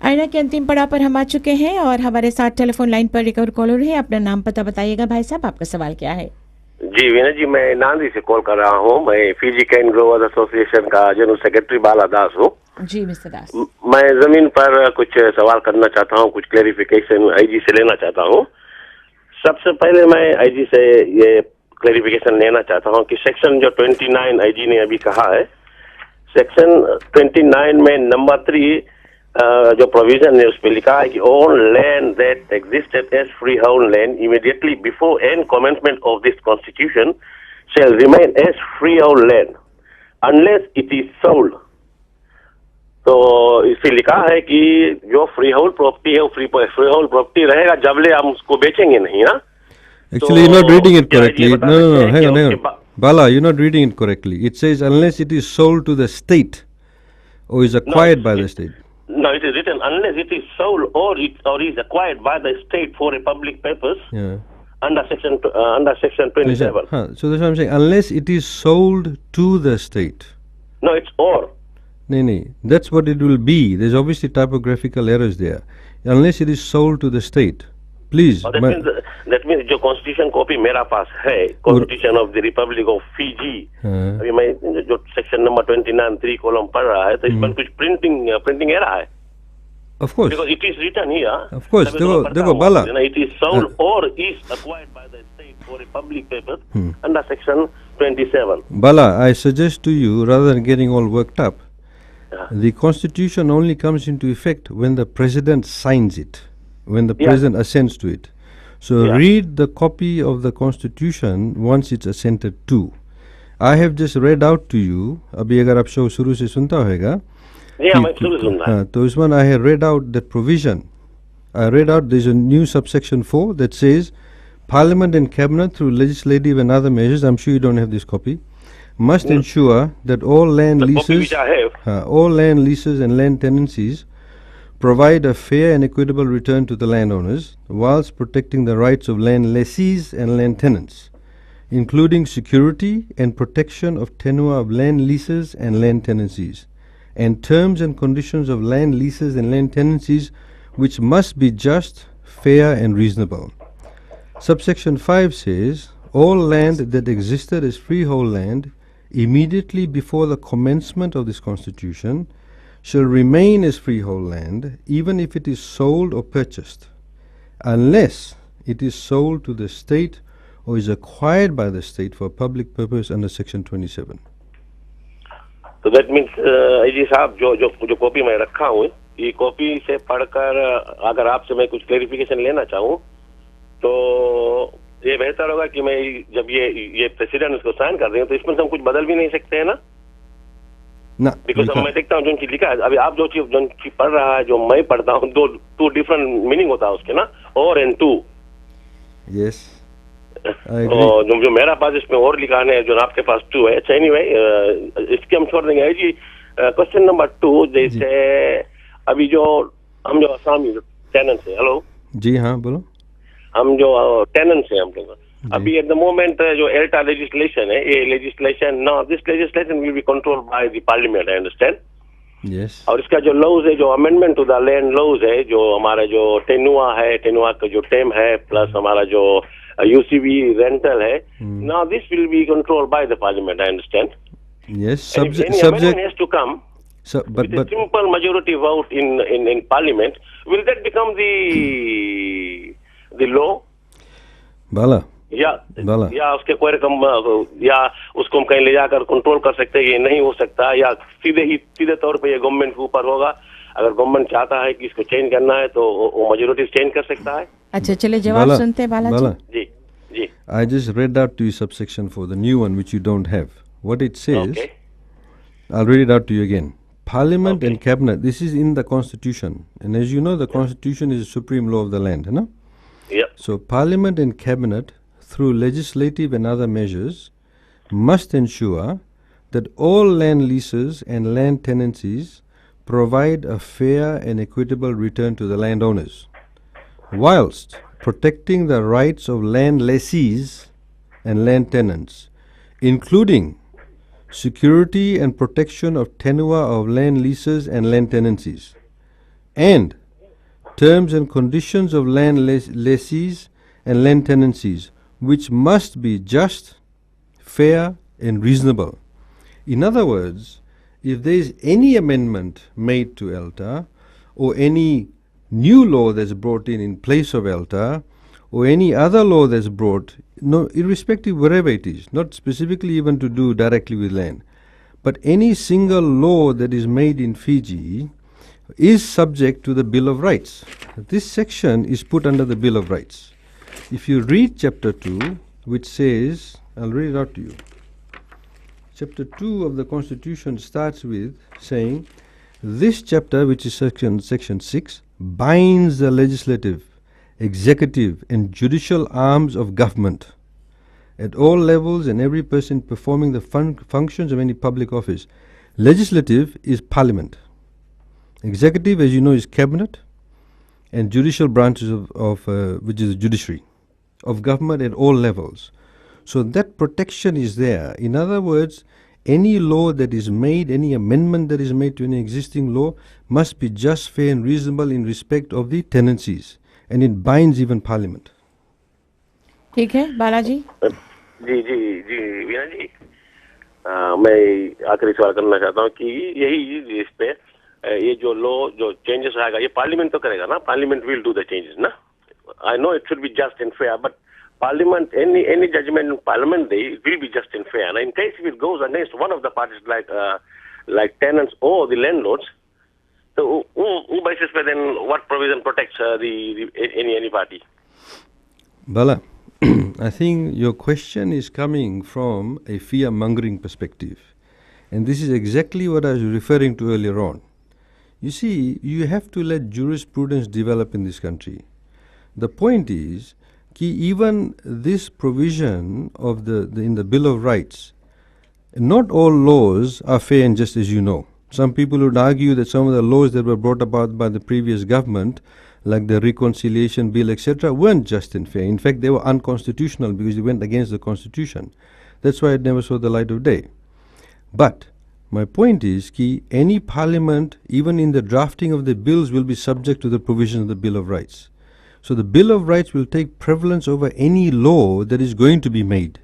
आईना के अंतिम पड़ाव पर हम आ चुके हैं और हमारे साथ टेलीफोन लाइन पर एक और कॉलर है। अपना नाम पता बताइएगा भाई साहब, आपका सवाल क्या है? जी वीना जी, मैं नांदी से कॉल कर रहा हूँ। मैं फिजी कैन ग्रोवर्स एसोसिएशन का जनरल सेक्रेटरी बाला दास हूँ। जी मिस्टर दास। मैं जमीन पर कुछ सवाल करना चाहता हूँ, कुछ क्लेरिफिकेशन आईजी से लेना चाहता हूँ। सबसे पहले मैं आईजी से ये क्लेरिफिकेशन लेना चाहता हूँ कि सेक्शन जो 29 आईजी ने अभी कहा है, सेक्शन 29 में नंबर 3 जो प्रोविजन है उस पर लिखा है कि all land that existed as free hold land immediately before and commencement of this constitution shall remain as free hold land unless it is sold. तो इससे लिखा है कि जो फ्री होल्ड प्रॉपर्टी है वो फ्री होल्ड प्रॉपर्टी रहेगा जबले हम उसको बेचेंगे नहीं ना। Actually, you're not reading it correctly. No, hang on. Bala, you're not reading it correctly. It says unless it is sold to the state or is acquired by the state. No, it is written unless it is sold or is acquired by the state for a public purpose. Yeah. Under section 27. So that's what I'm saying. Unless it is sold to the state. No, it's or. No. That's what it will be. There's obviously typographical errors there. Unless it is sold to the state. Please. That means जो constitution copy मेरा पास है, constitution of the Republic of Fiji, अभी मैं जो section number 29 3 column पढ़ रहा है तो इस पर कुछ प्रिंटिंग एरर है। Of course. Because it is written here. Of course. देखो Bala. It is sold or is acquired by the state for a public purpose under section 27. Bala, I suggest to you, rather than getting all worked up, the constitution only comes into effect when the president signs it, when the president assents to it. So read the copy of the constitution once it's assented to. I have just read out to you. अभी अगर आप show शुरू से सुनता होगा, मैं शुरू सुनता है। तो इसमें I have read out that provision. I read out there's a new subsection 4 that says Parliament and Cabinet through legislative and other measures, I'm sure you don't have this copy, must ensure that all land leases and land tenancies provide a fair and equitable return to the landowners whilst protecting the rights of land lessees and land tenants, including security and protection of tenure of land leases and land tenancies, and terms and conditions of land leases and land tenancies which must be just, fair and reasonable. Subsection 5 says, all land that existed as freehold land immediately before the commencement of this constitution shall remain as freehold land even if it is sold or purchased, unless it is sold to the state or is acquired by the state for a public purpose under section 27. तो that means जी साहब जो copy मैं रखा हूँ, ये copy से पढ़कर अगर आपसे मैं कुछ क्लेरिफिकेशन लेना चाहूँ तो ये बेहतर होगा कि मैं जब ये प्रेसिडेंट उसको साइन कर रहे हैं तो इसमें हम कुछ बदल भी नहीं सकते हैं ना। बिकॉज मैं देखता हूँ जो चीज लिखा है, अभी आप जो चीज पढ़ रहा है जो मैं पढ़ता हूँ, टू डिफरेंट मीनिंग होता है उसके ना, और एंड टू। यस, जो मेरा पास इसमें और लिखा है, जो आपके पास टू है। अच्छा एनीवे, इसके हम छोड़ देंगे जी। क्वेश्चन नंबर 2, जैसे अभी जो हम जो आसामी टेनेंट्स है, हेलो जी हाँ बोलो, हम जो टेनेंट्स है हम लोग अभी एट द मोमेंट जो एल्टा लेजिस्लेशन है, ये legislation this legislation will be controlled by the parliament, I understand. Yes. और इसका जो लॉज है, जो amendment to the land laws है, जो हमारा जो टेनुआ है, टेनुआ का जो टेम है, प्लस हमारा जो यूसीबी रेंटल है, now this will be controlled by the parliament, I understand. Yes, subject has to come with a simple majority vote in parliament. Will that become the law? बाला, या उसके कोई रकम या उसको हम कहीं ले जाकर कंट्रोल कर सकते हैं, ये नहीं हो सकता, या सीधे तौर पे ये गवर्नमेंट के ऊपर होगा। अगर गवर्नमेंट चाहता है कि इसको चेंज करना है तो वो मेजोरिटी चेंज कर सकता है। अच्छा, चले जवाब Bala, सुनते हैं Balaji. Bala, ji ji I just read out to you subsection 4, the new one which you don't have. What it says, Okay. I'll read it out to you again. Parliament and Okay. cabinet, this is in the constitution. And as you know, the constitution is the supreme law of the land, you know? Yep. So parliament and cabinet, through legislative and other measures, must ensure that all land leases and land tenancies provide a fair and equitable return to the landowners, whilst protecting the rights of land lessees and land tenants, including security and protection of tenure of land leases and land tenancies, and terms and conditions of land lessees and land tenancies, which must be just, fair, and reasonable. In other words, if there is any amendment made to ELTA, or any new law that's brought in place of ELTA, or any other law that's brought, no, irrespective wherever it is, not specifically even to do directly with land, but any single law that is made in Fiji is subject to the Bill of Rights. This section is put under the Bill of Rights. If you read chapter 2, which says, I'll read it out to you. Chapter 2 of the Constitution starts with saying, this chapter, which is section 6, binds the legislative, executive, and judicial arms of government at all levels and every person performing the functions of any public office. Legislative is parliament. Executive, as you know, is cabinet, and judicial branches of which is the judiciary of government at all levels. So that protection is there. In other words, any law that is made, any amendment that is made to any existing law must be just, fair, and reasonable in respect of the tenancies, and it binds even parliament. ठीक है बालाजी। जी जी जी वीना जी, मैं आखिरी सवाल करना चाहता हूँ कि यही इस पे ये जो लॉ जो चेंजेस आएगा ये पार्लियामेंट तो करेगा ना, parliament will do the changes ना। I know it should be just and fair, but Parliament, any judgment in Parliament, they will be just and fair. And in case if it goes against one of the parties, like tenants or the landlords, so who basis for then what provision protects any party? Bala, I think your question is coming from a fear-mongering perspective, and this is exactly what I was referring to earlier on. You see, you have to let jurisprudence develop in this country. The point is, even this provision of in the Bill of Rights, not all laws are fair and just, as you know. Some people would argue that some of the laws that were brought about by the previous government, like the Reconciliation Bill, etc., weren't just and fair. In fact, they were unconstitutional because they went against the Constitution. That's why it never saw the light of day. But my point is any parliament, even in the drafting of the bills, will be subject to the provisions of the Bill of Rights. So the Bill of Rights will take prevalence over any law that is going to be made.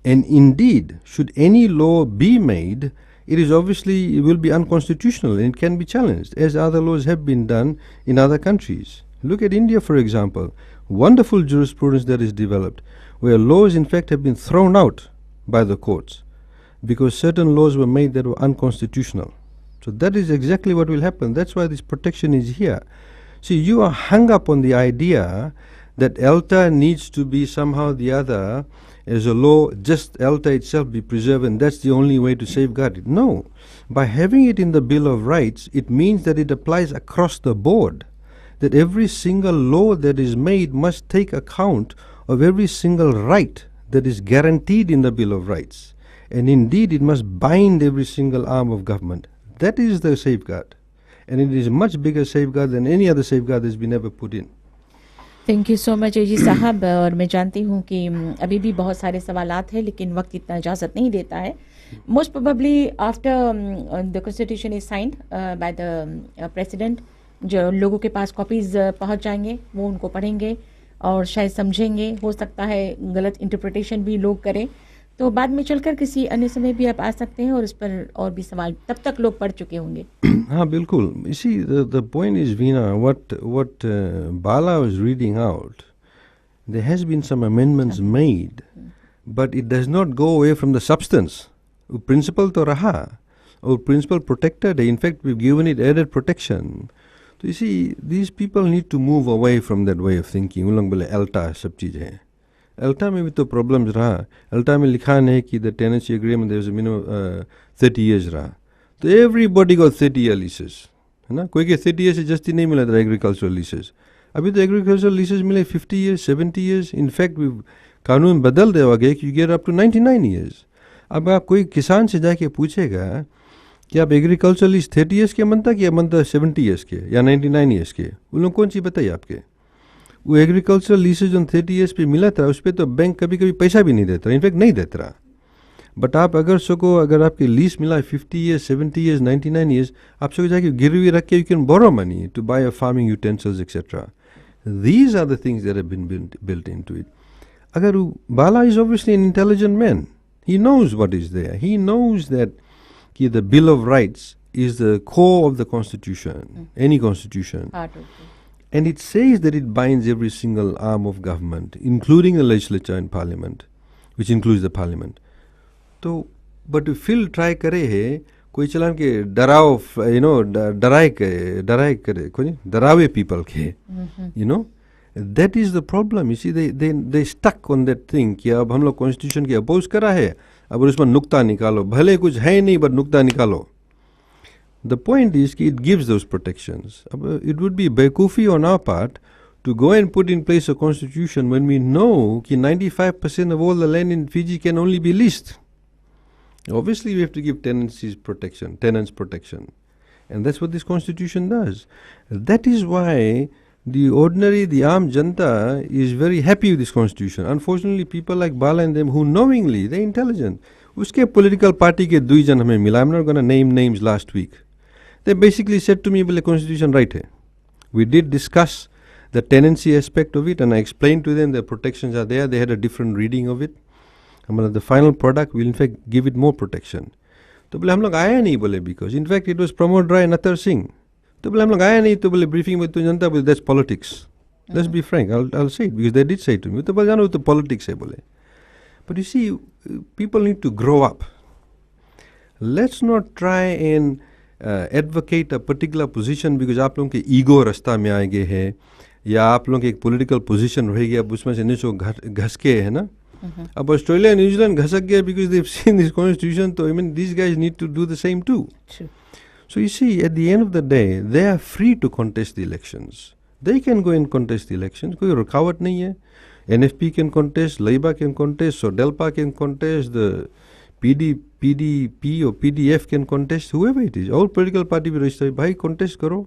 And indeed, should any law be made, it will be unconstitutional and it can be challenged, as other laws have been done in other countries. Look at India, for example. Wonderful jurisprudence that is developed, where laws in fact have been thrown out by the courts because certain laws were made that were unconstitutional. So that is exactly what will happen. That's why this protection is here. See, you are hung up on the idea that ELTA needs to be somehow the other as a law, just ELTA itself be preserved, and that's the only way to safeguard it. No. By having it in the Bill of Rights, it means that it applies across the board, that every single law that is made must take account of every single right that is guaranteed in the Bill of Rights. And indeed, it must bind every single arm of government. That is the safeguard. And it is a much bigger safeguard than any other safeguard that's been ever put in. Thank you so much AG साहब। और मैं जानती हूँ कि अभी भी बहुत सारे सवालात हैं, लेकिन वक्त इतना इजाज़त नहीं देता है। Most probably after the constitution is signed by the president, जो लोगों के पास कॉपीज़ पहुँच जाएंगे, वो उनको पढ़ेंगे और शायद समझेंगे। हो सकता है गलत इंटरप्रिटेशन भी लोग करें, तो बाद में चलकर किसी अन्य समय भी आप आ सकते हैं और इस पर और भी सवाल तब तक लोग पढ़ चुके होंगे। हाँ बिल्कुल। You see, the point is, Veena, what Bala was reading out, there has been some amendments made, but it does not go away from the substance. Principle to raha, or principle protected. In fact, we've given it added protection. तो इसी these people need to move away from that way of thinking. उन लोग बोले Elta सब चीज़ है, Elta में भी तो प्रॉब्लम्स रहा. एल्टा में लिखा है कि the tenancy agreement there is minimum 30 years रहा, तो एवरीबॉडी गॉट 30 year leases, है ना. कोई के 30 years से जस्ती नहीं मिला था एग्रीकल्चरल लीसेस. अभी तो एग्रीकल्चरल लीसेस मिले 50 years, 70 years. इनफैक्ट कानून बदल देवा गया कि you get up to 99 years. अब आप कोई किसान से जाके पूछेगा कि आप एग्रीकल्चर लीज 30 years के मनता कि मनता 70 years के या 99 years के, उन लोग कौन सी बताइए आपके. वो एग्रीकल्चर लीसेज जो 30 years पे मिला था उस पर तो बैंक कभी कभी पैसा भी नहीं देता, इनफैक्ट नहीं देता रहा. बट आप अगर आपके लीज मिला 50 years, 70 years, 99 years, आप सको जाके गिरवी रख के you can borrow money to buy a farming utensils etcetera. These are the things that have been built into it. अगर Bala is obviously an intelligent man, he knows what is there. He knows that the Bill of Rights is the core of the Constitution, any Constitution. And it says that it binds every single arm of government, including the legislature and parliament, which includes the parliament. So, but to fill try करे है कोई चलान के डराओ, डराए करे कोई डरावे people के, That is the problem. You see, they stuck on that thing कि अब हम लोग कॉन्स्टिट्यूशन की अपोज करा है, अब उसमें नुक्ता निकालो, भले कुछ है नहीं बट नुक्ता निकालो. The point is कि it gives those protections. It would be बेवकूफ़ी on our part to go and put in place a constitution when we know कि 95% of all the land in Fiji can only be leased. Obviously, we have to give tenants protection. And that's what this constitution does. That is why the armed janta is very happy with this constitution. Unfortunately, people like Bala and them who knowingly, they're intelligent. Uske political party ke dui jan hame mila. I'm not going to name names last week. They basically said to me, "Bale constitution right hai." We did discuss the tenancy aspect of it, and I explained to them the protections are there. They had a different reading of it. The final product will in fact give it more protection. तो बोले हम लोग आया नहीं बोले, because in fact it was Pramod Rai and Athar Singh. तो बोले हम लोग आया नहीं, तो बोले ब्रीफिंग में तो जनता बोले that's politics. Let's be frank, I'll say it, because they did say it to me. तो बोले जानो तो politics है बोले. But you see, people need to grow up. Let's not try and advocate a particular position because आप लोगों के ego रास्ता में आए गए हैं, या आप लोगों के एक political position रह गया, अब उसमें से नीचे घस के है ना. अब ऑस्ट्रेलिया न्यूजीलैंड घसक गया because they've seen this constitution. So I mean these guys need to do the same too. True. So you see, at the end of the day, they are free to contest the elections. They can go and contest the elections. कोई रुकावट नहीं है. NFP can contest, Labour can contest, Sodelpa can contest, the PDP or PDF can contest, whoever it is. All political party भी register भाई contest करो.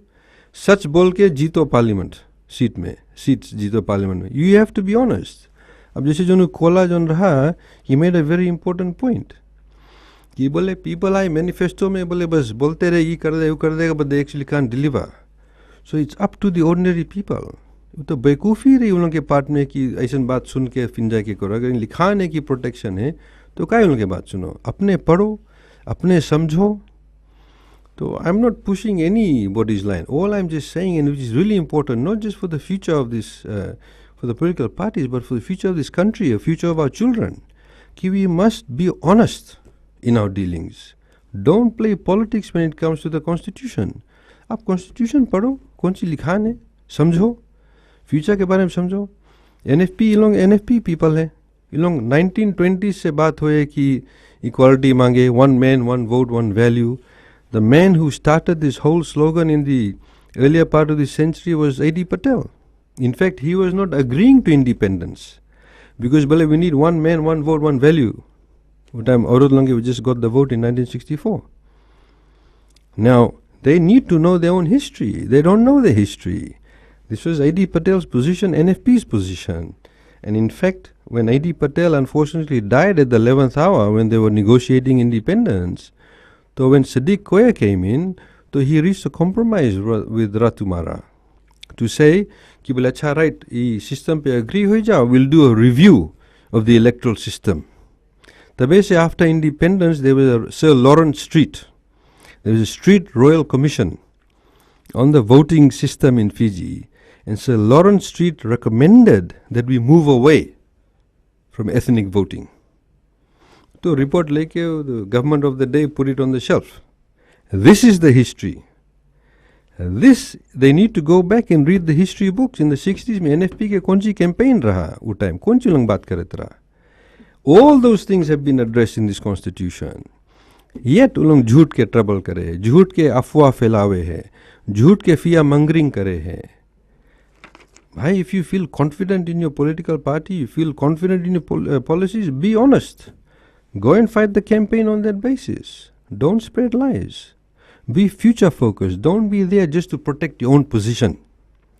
सच बोल के जीतो पार्लियामेंट सीट्स जीतो पार्लियामेंट में. You have to be honest. अब जैसे जो कोला जोन रहा, he made a very important point कि बोले पीपल आई मैनिफेस्टो में बोले बस बोलते रहे ये कर दे वो कर देगा, but they actually can't deliver. So it's up to the ordinary people. तो बेवकूफ़ी रही उन लोगों के पार्ट में कि ऐसा बात सुन के फिर जाके करो. अगर लिखाने की प्रोटेक्शन है तो क्या उन लोगों की बात सुनो, अपने पढ़ो, अपने समझो. तो I am not pushing any bodies line. All I am just saying, and which is really important, not just for the future of this for the political parties, but for the future of this country, the future of our children, we must be honest in our dealings. Don't play politics when it comes to the constitution. आप constitution पढ़ो, कौन सी लिखान है, समझो, future के बारे में समझो. NFP, ये लोग NFP people है. ये लोग 1920s से बात हुए कि equality मांगे, one man, one vote, one value. The man who started this whole slogan in the earlier part of the century was A.D. Patel. In fact, he was not agreeing to independence because we need one man, one vote, one value. We just got the vote in 1964. Now, they need to know their own history. They don't know the history. This was A.D. Patel's position, NFP's position. And in fact, when A.D. Patel unfortunately died at the 11th hour when they were negotiating independence, so when Sadiq Koya came in, so he reached a compromise with Ratumara to say, कि बोले अच्छा right ये system पे agree हो जाओ, will do a review of the electoral system. तबे से after independence there was sir Lawrence Street, there was a Street royal commission on the voting system in Fiji, and sir Lawrence Street recommended that we move away from ethnic voting. तो report लेके the government of the day put it on the shelf. This is the history. This they need to go back and read the history books. In the 60s में NFP के कौन सी campaign रहा वो time, कौन सी लोग बात करत रहा. All those things have been addressed in this constitution. Yet वो लोग झूठ के ट्रबल करे, झूठ के अफवाह फैलावे है, झूठ के फिया मंगरिंग करे है. भाई, if you feel confident in your political party, you feel confident in your policies, be honest. Go and fight the campaign on that basis. Don't spread lies. Be future focused. Don't be there just to protect your own position.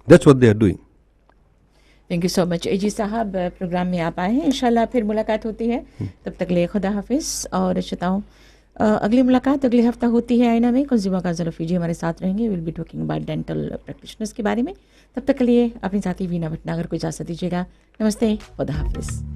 That's what they are doing. Thank you so much AG साहब, program में आप आए हैं. इंशाल्लाह फिर मुलाकात होती है. तब तक लिए खुदा हाफिज़. और श्रोताओं, अगली मुलाकात अगले हफ्ता होती है आईना में. कंज्यूमर काउंसिल ऑफ फिजी हमारे साथ रहेंगे. Will be talking about dental practitioners के बारे में. तब तक के लिए अपनी साथी वीना भटनागर को इजाज़त दीजिएगा. नमस्ते, खुदा हाफिज़.